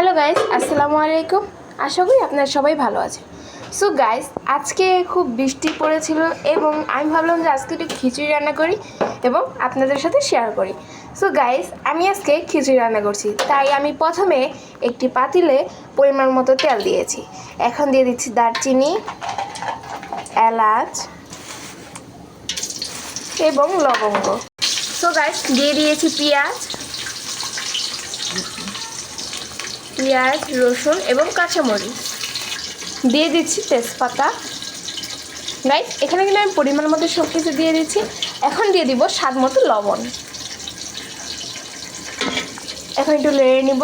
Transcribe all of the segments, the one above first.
Hello guys, আসসালামু আলাইকুম। আশা করি আপনারা সবাই ভালো আছেন। সো গাইস, আজকে খুব বৃষ্টি পড়েছিল এবং আমি ভাবলাম যে আজকে একটু খিচুড়ি রান্না করি এবং আপনাদের সাথে শেয়ার করি। সো গাইস, আমি আজকে খিচুড়ি রান্না করছি, তাই আমি প্রথমে একটি পাতিলে পরিমাণ মতো তেল দিয়েছি। এখন দিয়ে দিচ্ছি দারচিনি, এলাচ এবং লবঙ্গ। সো গাইস, দিয়ে দিয়েছি পেঁয়াজ, রসুন এবং কাঁচামরিচ, দিয়ে দিচ্ছি তেজপাতা। গাইস, এখানে কিন্তু আমি পরিমাণ মতো সব কিছু দিয়ে দিচ্ছি। এখন দিয়ে দিব স্বাদ মতো লবণ। এখন একটু নেড়ে নিব।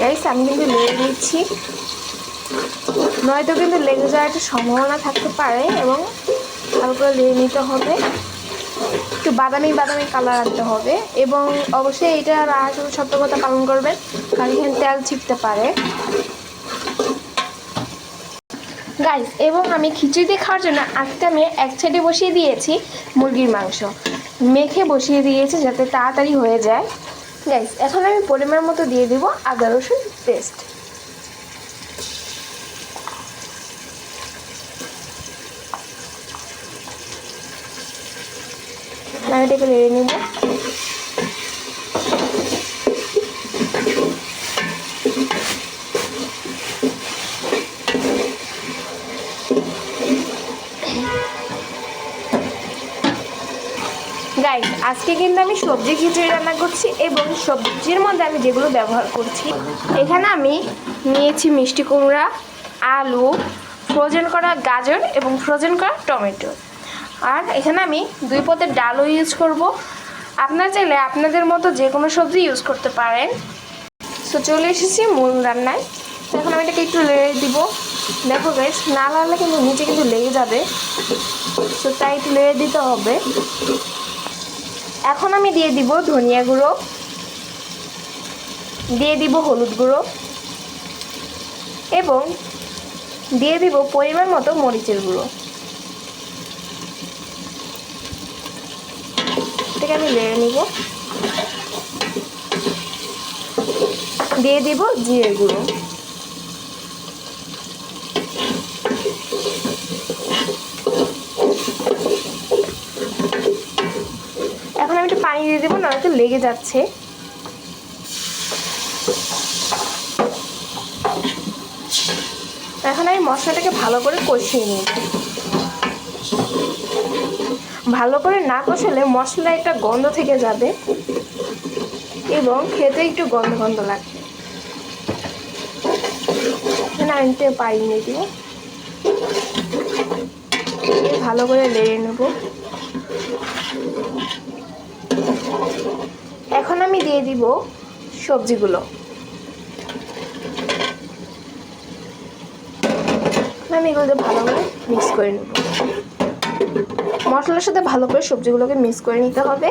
গাইস, আমি কিন্তু নেড়ে নিচ্ছি, নয়তো কিন্তু লেগে যাওয়ার একটা সম্ভাবনা থাকতে পারে এবং হালকা নেড়ে নিতে হবে। একটু বাদামি কালার আনতে হবে এবং অবশ্যই এটা রান্নার সাথে সতর্কতা পালন করবেন, কারণ এখানে তেল ছিটতে পারে। গাইস, এবং আমি খিচুড়ি দিয়ে খাওয়ার জন্য আজকে আমি এক সাইডে বসিয়ে দিয়েছি মুরগির মাংস, মেখে বসিয়ে দিয়েছি যাতে তাড়াতাড়ি হয়ে যায়। গাইস, এখন আমি পরিমাণ মতো দিয়ে দিব আদা রসুন পেস্ট। আমি এটাকে নেড়ে নিব। গাইস, আজকে কিন্তু আমি সবজি খিচুড়ি রান্না করছি এবং সবজির মধ্যে আমি যেগুলো ব্যবহার করছি, এখানে আমি নিয়েছি মিষ্টি কুমড়া, আলু, ফ্রোজেন করা গাজর এবং ফ্রোজেন করা টমেটো। আর এখানে আমি 2 পদের ডালও ইউজ করব। আপনারা চাইলে আপনাদের মতো যে কোনো সবজি ইউজ করতে পারেন। সো চলে এসেছি মূল রান্নায়। এখন আমি এটাকে একটু লেড়ে দিব। দেখো গাইস, না লাগলে কিন্তু নিচে কিন্তু লেগে যাবে, সো তাই একটু লেড়ে দিতে হবে। এখন আমি দিয়ে দিব ধনিয়া গুঁড়ো, দিয়ে দিব হলুদ গুঁড়ো এবং দিয়ে দিব পরিমাণ মতো মরিচের গুঁড়ো। এটাকে আমি নেড়ে নিব। দিয়ে দিব জিরে গুঁড়ো। এখন আমি একটু পানি দিয়ে দেবো, নয়তো লেগে যাচ্ছে। এখন আমি মশলাটাকে ভালো করে কষিয়ে নিয়েছি। ভালো করে না কষালে মশলা একটা গন্ধ থেকে যাবে এবং খেতে একটু গন্ধ গন্ধ লাগবে। আমি পানি নিয়ে দিব, ভালো করে নেড়ে নেব। এখন আমি দিয়ে দিব সবজিগুলো। আমি এগুলো ভালো করে মিক্স করে নেব। মশলার সাথে ভালো করে সবজিগুলোকে মিক্স করে নিতে হবে।